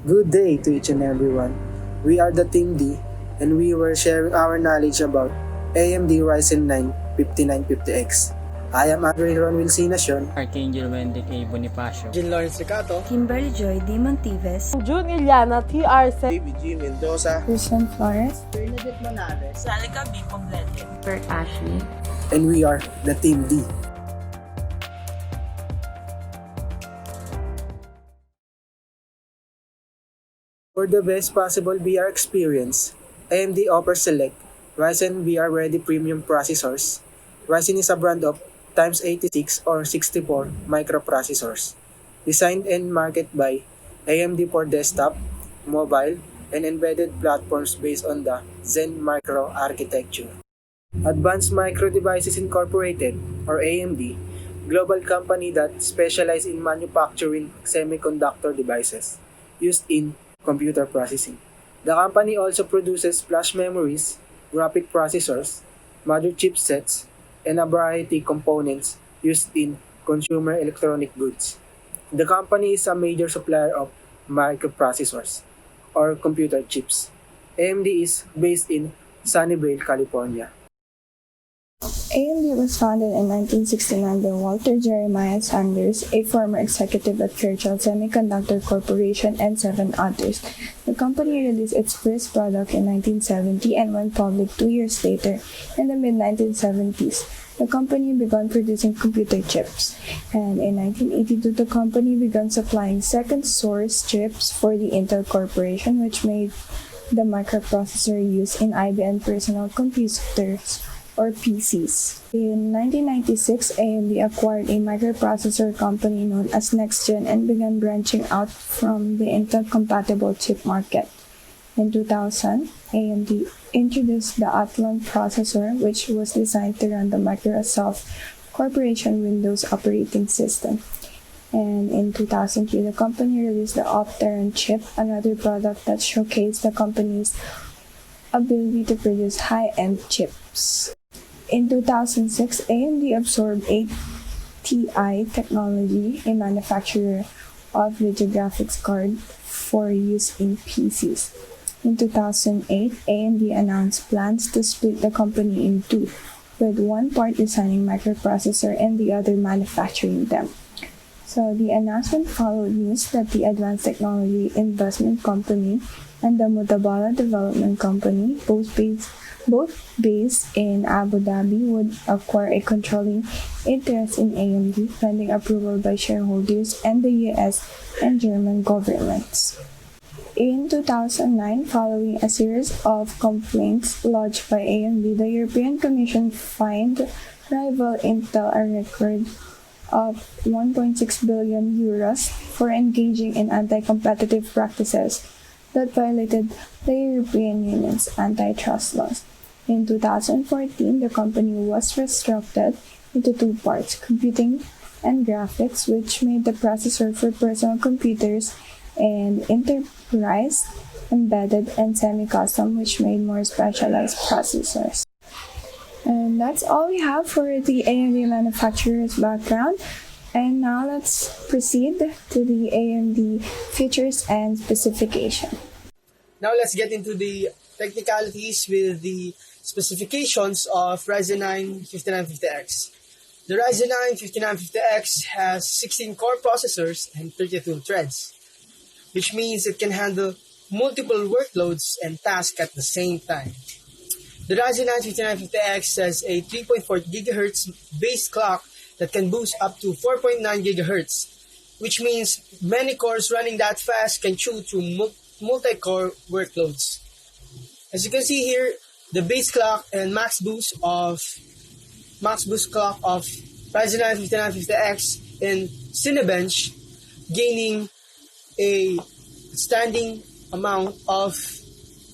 Good day to each and everyone. We are the Team D and we were sharing our knowledge about AMD Ryzen 9 5950X. I am Andre Ron Wilsinacion. Archangel Wendic A. Bonifacio. Jean Lawrence Ricato. Kimberly Joy D. Montives, June Iliana TR7, David G. Mendoza. Christian Flores, Bernadette Manales, Salika B. Poblete, Bert Ashley. And we are the Team D. For the best possible VR experience, AMD offers select Ryzen VR Ready Premium processors. Ryzen is a brand of x86 or 64 microprocessors, designed and marketed by AMD for desktop, mobile, and embedded platforms based on the Zen Micro architecture. Advanced Micro Devices Incorporated, or AMD, global company that specializes in manufacturing semiconductor devices used in computer processing. The company also produces flash memories, graphic processors, mother chipsets, and a variety of components used in consumer electronic goods. The company is a major supplier of microprocessors or computer chips. AMD is based in Sunnyvale, California. AMD was founded in 1969 by Walter Jeremiah Sanders, a former executive at Fairchild Semiconductor Corporation, and 7 others. The company released its first product in 1970 and went public 2 years later, in the mid-1970s. The company began producing computer chips, and in 1982 the company began supplying second source chips for the Intel Corporation, which made the microprocessor used in IBM personal computers, or PCs. In 1996, AMD acquired a microprocessor company known as NextGen and began branching out from the Intel-compatible chip market. In 2000, AMD introduced the Athlon processor, which was designed to run the Microsoft Corporation Windows operating system. And in 2003, the company released the Opteron chip, another product that showcased the company's ability to produce high-end chips. In 2006, AMD absorbed ATI Technology, a manufacturer of video graphics card for use in PCs. In 2008, AMD announced plans to split the company in two, with one part designing microprocessor and the other manufacturing them. So the announcement followed news that the Advanced Technology Investment Company and the Mutabala Development Company, both based in Abu Dhabi, would acquire a controlling interest in AMD pending approval by shareholders and the US and German governments. In 2009, following a series of complaints lodged by AMD, the European Commission fined rival Intel a record of 1.6 billion euros for engaging in anti-competitive practices that violated the European Union's antitrust laws. In 2014, the company was restructured into two parts, computing and graphics, which made the processor for personal computers, and enterprise, embedded, and semi-custom, which made more specialized processors. And that's all we have for the AMD manufacturer's background. And now let's proceed to the AMD features and specification. Now let's get into the technicalities with the specifications of Ryzen 9 5950X. The Ryzen 9 5950X has 16 core processors and 32 threads, which means it can handle multiple workloads and tasks at the same time. The Ryzen 9 5950X has a 3.4 GHz base clock that can boost up to 4.9 GHz, which means many cores running that fast can chew through multi-core workloads. As you can see here, the base clock and max boost clock of Ryzen 9 5950X in Cinebench, gaining a standing amount of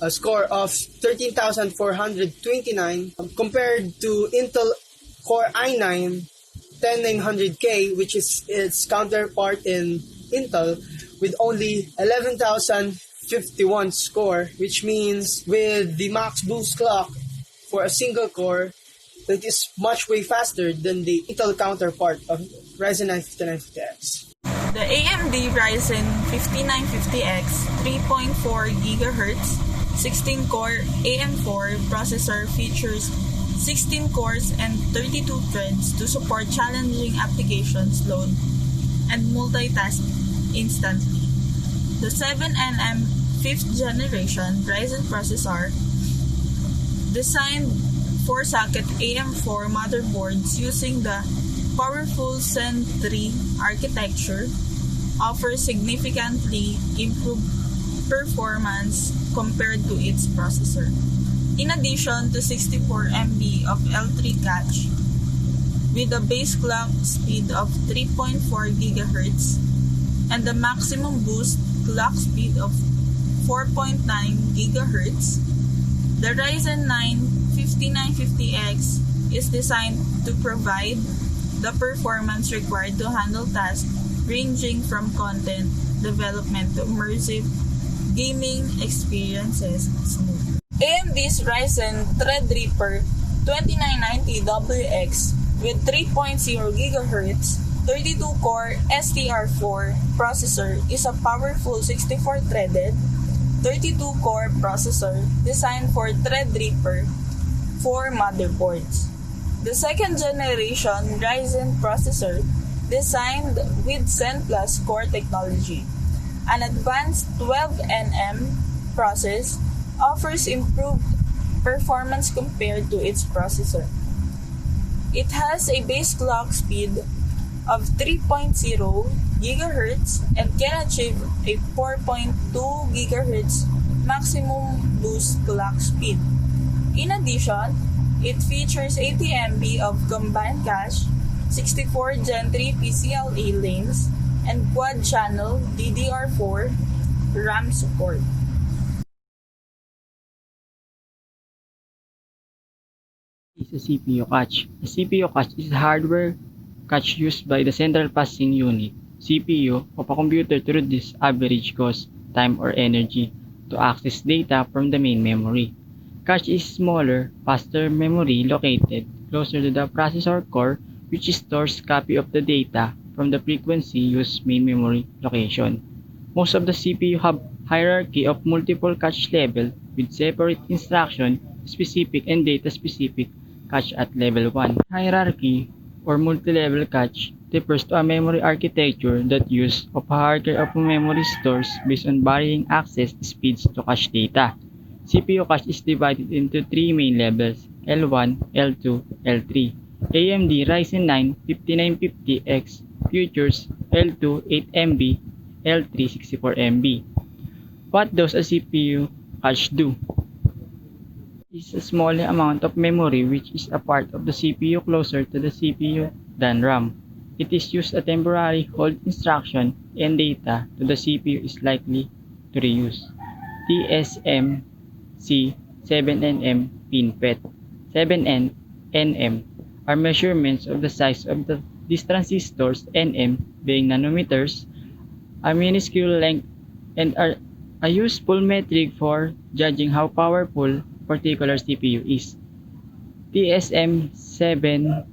a score of 13,429 compared to Intel Core i9 10900K, which is its counterpart in Intel, with only 11,051 score, which means with the max boost clock for a single core, that is much way faster than the Intel counterpart of Ryzen 9 5950X. The AMD Ryzen 5950X 3.4 GHz 16-core AM4 processor features 16 cores and 32 threads to support challenging applications load and multitask instantly. The 7nm 5th generation Ryzen processor, designed for socket AM4 motherboards using the powerful Zen 3 architecture, offers significantly improved performance compared to its predecessor. In addition to 64 MB of L3 cache, with a base clock speed of 3.4 GHz and the maximum boost clock speed of 4.9 GHz, the Ryzen 9 5950X is designed to provide the performance required to handle tasks ranging from content development to immersive gaming experiences smoothly. AMD's Ryzen Threadripper 2990WX with 3.0 GHz 32-core STR4 processor is a powerful 64-threaded 32-core processor designed for Threadripper 4 motherboards. The second generation Ryzen processor, designed with Zen Plus core technology, an advanced 12nm process, offers improved performance compared to its predecessor. It has a base clock speed of 3.0 GHz and can achieve a 4.2 GHz maximum boost clock speed. In addition, it features 80 MB of combined cache, 64 Gen 3 PCIe lanes, and quad-channel DDR4 RAM support. Is a CPU cache. A CPU cache is a hardware cache used by the central processing unit (CPU) of a computer to reduce average cost, time, or energy to access data from the main memory. Cache is smaller, faster memory located closer to the processor core, which stores copy of the data from the frequency used main memory location. Most of the CPU have hierarchy of multiple cache level with separate instruction specific and data specific cache at level 1. Hierarchy or multi-level cache refers to a memory architecture that uses of a hierarchy of memory stores based on varying access speeds to cache data. CPU cache is divided into three main levels: L1, L2, L3. AMD Ryzen 9 5950X features L2 8MB, L3 64MB. What does a CPU cache do? Is a small amount of memory which is a part of the CPU closer to the CPU than RAM. It is used a temporary hold instruction and data to the CPU is likely to reuse. TSMC 7nm FinFET 7nm are measurements of the size of these transistors, nm being nanometers, a minuscule length, and are a useful metric for judging how powerful particular CPU is. TSM7NF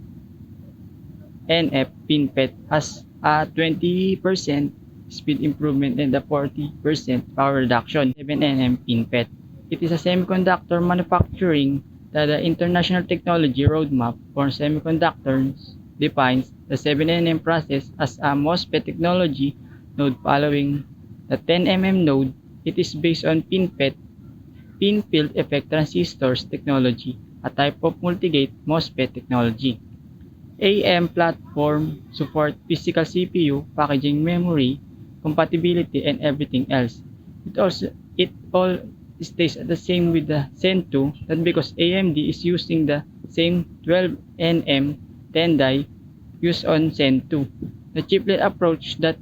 FinFET has a 20% speed improvement and a 40% power reduction. 7nm FinFET. It is a semiconductor manufacturing that the International Technology Roadmap for Semiconductors defines the 7nm process as a MOSFET technology node following the 10mm node. It is based on FinFET, Thin Field Effect Transistors technology, a type of multi-gate MOSFET technology. AM platform support physical CPU, packaging memory, compatibility, and everything else. It all stays the same with the Zen 2, that because AMD is using the same 12nm 10 die used on Zen 2. The chiplet approach that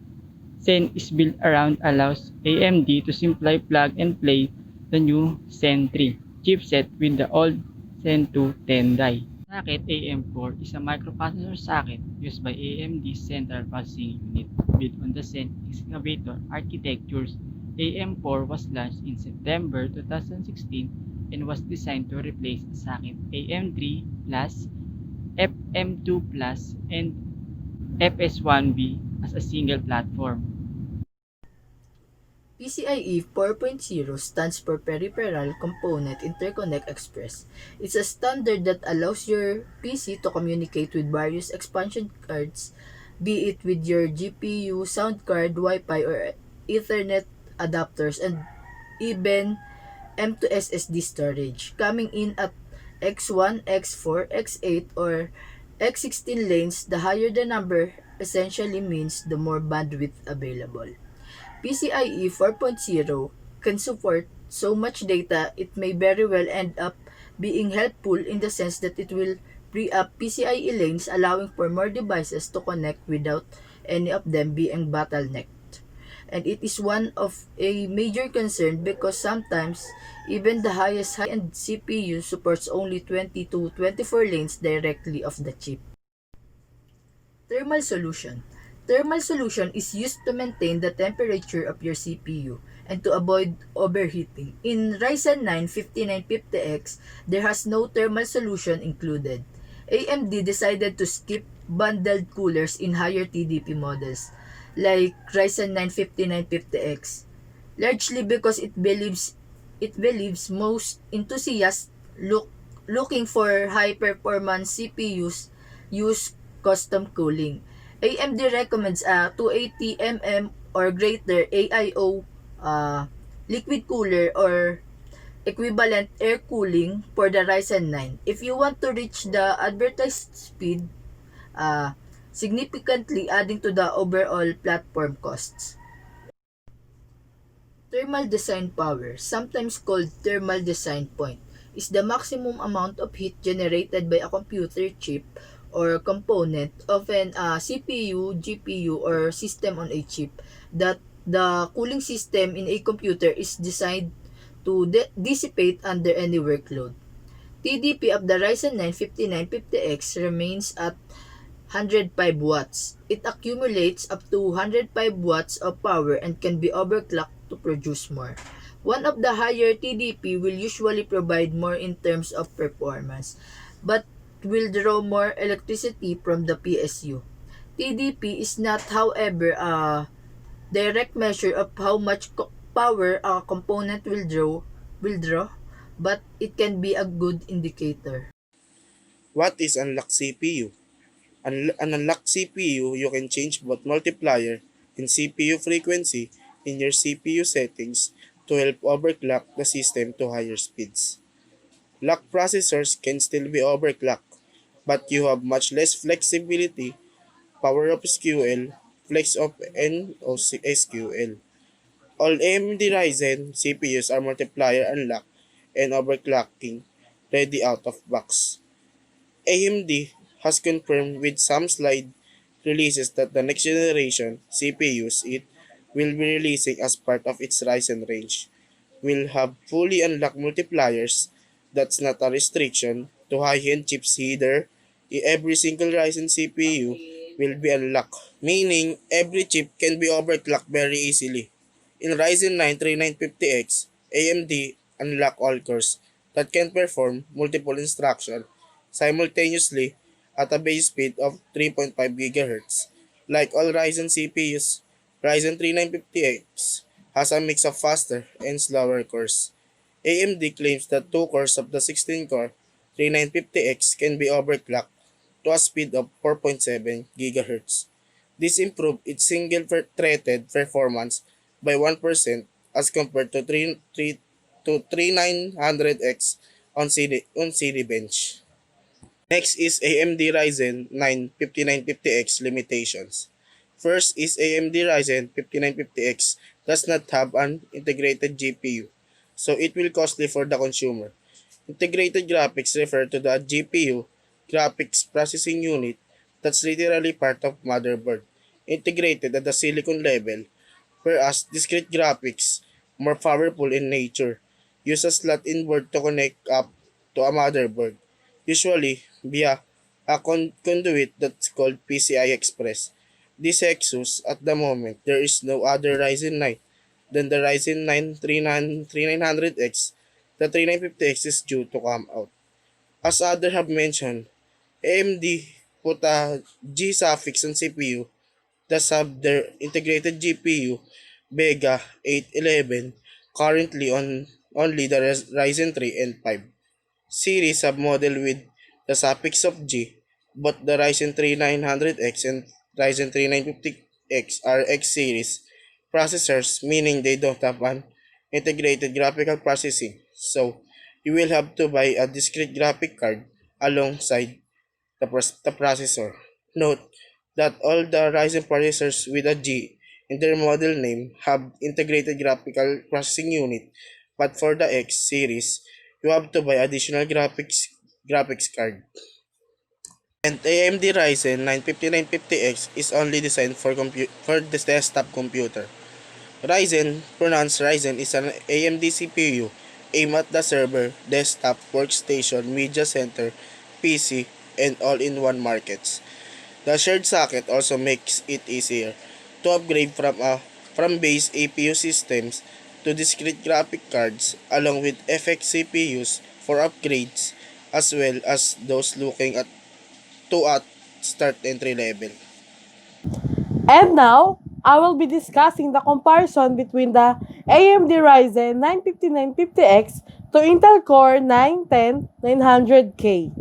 Zen is built around allows AMD to simply plug and play the new Zen 3 chipset with the old Zen 2 10 die. Socket AM4 is a microprocessor socket used by AMD's central processing unit built on the Zen excavator architectures. AM4 was launched in September 2016 and was designed to replace socket AM3 Plus, FM2 Plus, and FS1B as a single platform. PCIe 4.0 stands for Peripheral Component Interconnect Express. It's a standard that allows your PC to communicate with various expansion cards, be it with your GPU, sound card, Wi-Fi, or Ethernet adapters, and even M2 SSD storage, coming in at X1, X4, X8, or X16 lanes. The higher the number essentially means the more bandwidth available. PCIe 4.0 can support so much data it may very well end up being helpful in the sense that it will free up PCIe lanes, allowing for more devices to connect without any of them being bottlenecked. And it is one of a major concern because sometimes even the highest high-end CPU supports only 20 to 24 lanes directly off the chip. Thermal solution. Thermal solution is used to maintain the temperature of your CPU and to avoid overheating. In Ryzen 9 5950X, there has no thermal solution included. AMD decided to skip bundled coolers in higher TDP models like Ryzen 9 5950X, largely because it believes most enthusiasts looking for high performance CPUs use custom cooling. AMD recommends a 280 mm or greater AIO liquid cooler or equivalent air cooling for the Ryzen 9. If you want to reach the advertised speed, uh, significantly adding to the overall platform costs. Thermal design power, sometimes called thermal design point, is the maximum amount of heat generated by a computer chip or component, often a CPU, GPU, or system on a chip, that the cooling system in a computer is designed to dissipate under any workload. TDP of the Ryzen 9 5950X remains at 105 watts. It accumulates up to 105 watts of power and can be overclocked to produce more. One of the higher TDP will usually provide more in terms of performance, but will draw more electricity from the PSU. TDP is not, however, a direct measure of how much power a component will draw, but it can be a good indicator. What is unlocked CPU? An unlocked CPU, you can change both multiplier and CPU frequency in your CPU settings to help overclock the system to higher speeds. Locked processors can still be overclocked, but you have much less flexibility, power of SQL, flex of NOSQL. All AMD Ryzen CPUs are multiplier unlocked and overclocking ready out of box. AMD has confirmed with some slide releases that the next generation CPUs it will be releasing as part of its Ryzen range will have fully unlocked multipliers. That's not a restriction to high-end chips either. Every single Ryzen CPU will be unlocked, meaning every chip can be overclocked very easily. In Ryzen 9 3950X, AMD unlock all cores that can perform multiple instructions simultaneously at a base speed of 3.5 GHz. Like all Ryzen CPUs, Ryzen 3950X has a mix of faster and slower cores. AMD claims that two cores of the 16-core 3950X can be overclocked to a speed of 4.7 GHz. This improved its single-threaded performance by 1% as compared to 3900X on CD bench. Next is AMD Ryzen 9 5950X limitations. First is AMD Ryzen 5950X does not have an integrated GPU, so it will costly for the consumer. Integrated graphics refer to the GPU, graphics processing unit, that's literally part of motherboard, integrated at the silicon level, whereas discrete graphics, more powerful in nature, use a slot inward to connect up to a motherboard, usually via a conduit that's called PCI Express. This Exus, at the moment, there is no other Ryzen 9 than the Ryzen 9 3900X. The 3950X is due to come out. As others have mentioned, AMD put a G suffix on CPU, thus have their integrated GPU Vega 811 currently on only the Ryzen 3 and 5 series submodel with the suffix of G, but the Ryzen 3 900X and Ryzen 3 950X are X series processors, meaning they don't have an integrated graphical processing. So, you will have to buy a discrete graphic card alongside the processor. Note that all the Ryzen processors with a G in their model name have integrated graphical processing unit, but for the X series, you have to buy additional graphics card. And AMD Ryzen 950-950X is only designed for the desktop computer. Ryzen, pronounced Ryzen, is an AMD CPU aimed at the server, desktop, workstation, media center, PC, and all-in-one markets. The shared socket also makes it easier to upgrade from base APU systems to discrete graphic cards along with FX CPUs for upgrades as well as those looking at start entry level. And now, I will be discussing the comparison between the AMD Ryzen 950-950X to Intel Core 910-900K.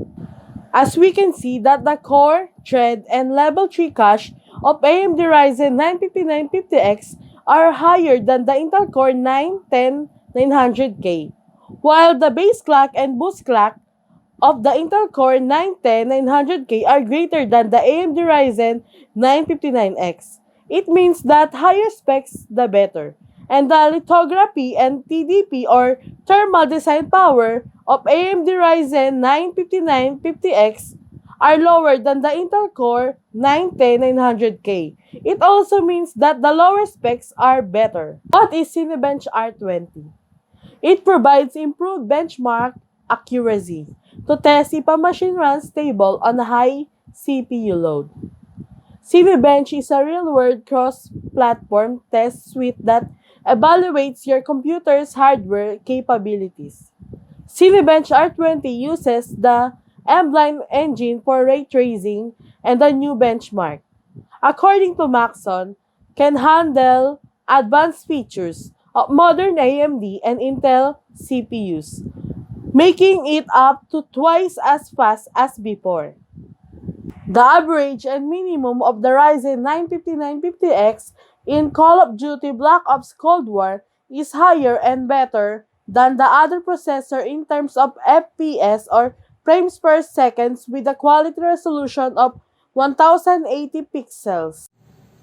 As we can see that the core, thread, and level 3 cache of AMD Ryzen 950-950X are higher than the Intel Core 910-900K, while the base clock and boost clock of the Intel Core 910-900K are greater than the AMD Ryzen 959X. It means that higher specs, the better. And the lithography and TDP or thermal design power of AMD Ryzen 95950X are lower than the Intel Core 910-900K. It also means that the lower specs are better. What is Cinebench R20? It provides improved benchmark accuracy to test if a machine runs stable on a high CPU load. Cinebench is a real-world cross-platform test suite that evaluates your computer's hardware capabilities. Cinebench R20 uses the M-Line engine for ray tracing and the new benchmark, according to Maxon, can handle advanced features of modern AMD and Intel CPUs, making it up to twice as fast as before. The average and minimum of the Ryzen 950-950X in Call of Duty Black Ops Cold War is higher and better than the other processor in terms of FPS or frames per second with a quality resolution of 1080 pixels.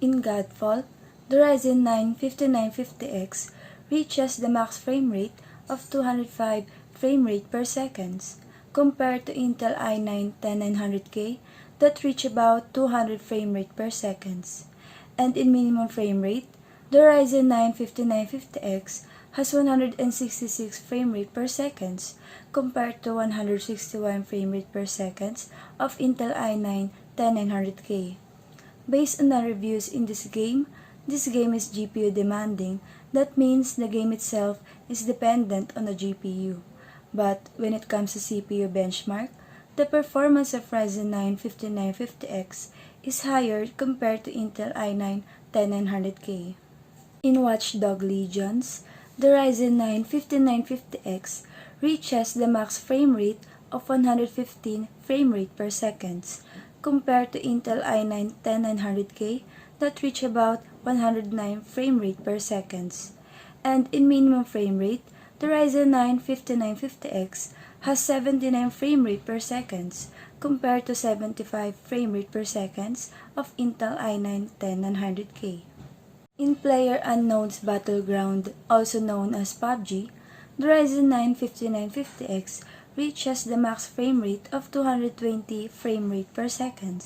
In Godfall, the Ryzen 9 5950X reaches the max frame rate of 205 frame rate per second, compared to Intel i9 10900K that reach about 200 frame rate per second. And in minimum frame rate, the Ryzen 9 5950X has 166 frame rate per second, compared to 161 frame rate per second of Intel i9 10900K. Based on the reviews in this game is GPU demanding. That means the game itself is dependent on the GPU. But when it comes to CPU benchmark, the performance of Ryzen 9 5950X is higher compared to Intel i9 10900K. In Watchdog Legions, the Ryzen 9 5950X reaches the max frame rate of 115 frame rate per second, compared to Intel i9 10900K that reach about 109 frame rate per second. And in minimum frame rate, the Ryzen 9 5950X has 79 frame rate per second, compared to 75 frame rate per second of Intel i9 10900K. In Player Unknown's Battleground, also known as PUBG, the Ryzen 9 5950X reaches the max frame rate of 220 frame rate per second,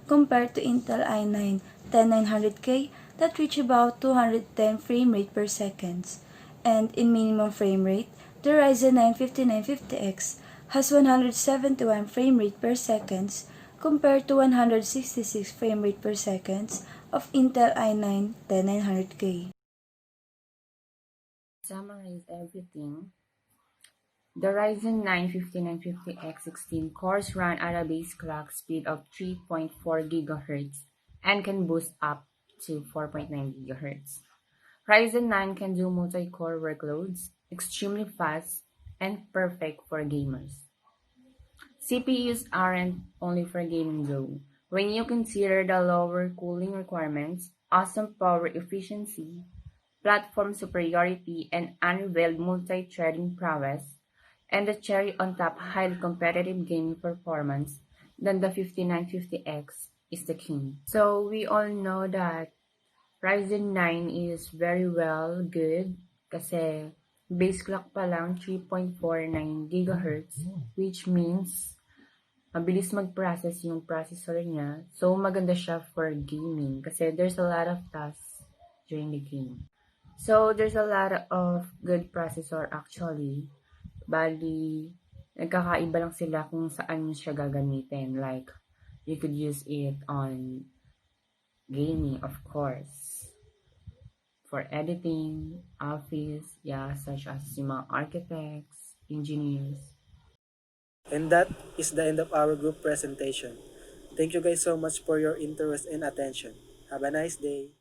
compared to Intel i9 10900K that reach about 210 frame rate per second. And in minimum frame rate, the Ryzen 9 5950X has 171 frame rate per second, compared to 166 frame rate per second of Intel i9 10900K. Summarize everything. The Ryzen 9 5950X16 cores run at a base clock speed of 3.4 GHz and can boost up to 4.9 GHz. Ryzen 9 can do multi-core workloads, extremely fast, and perfect for gamers. CPUs aren't only for gaming though. When you consider the lower cooling requirements, awesome power efficiency, platform superiority, and unrivaled multi-threading prowess, and the cherry on top highly competitive gaming performance, then the 5950X is the king. So we all know that Ryzen 9 is very well good kasi base clock pa lang 3.49 GHz, which means mabilis mag-process yung processor niya. So maganda siya for gaming kasi there's a lot of tasks during the game. So there's a lot of good processor actually. Bali, nagkakaiba lang sila kung saan nyo siya gagamitin. Like, you could use it on gaming, of course. For editing, office, yeah, such as yung mga architects, engineers. And that is the end of our group presentation. Thank you guys so much for your interest and attention. Have a nice day.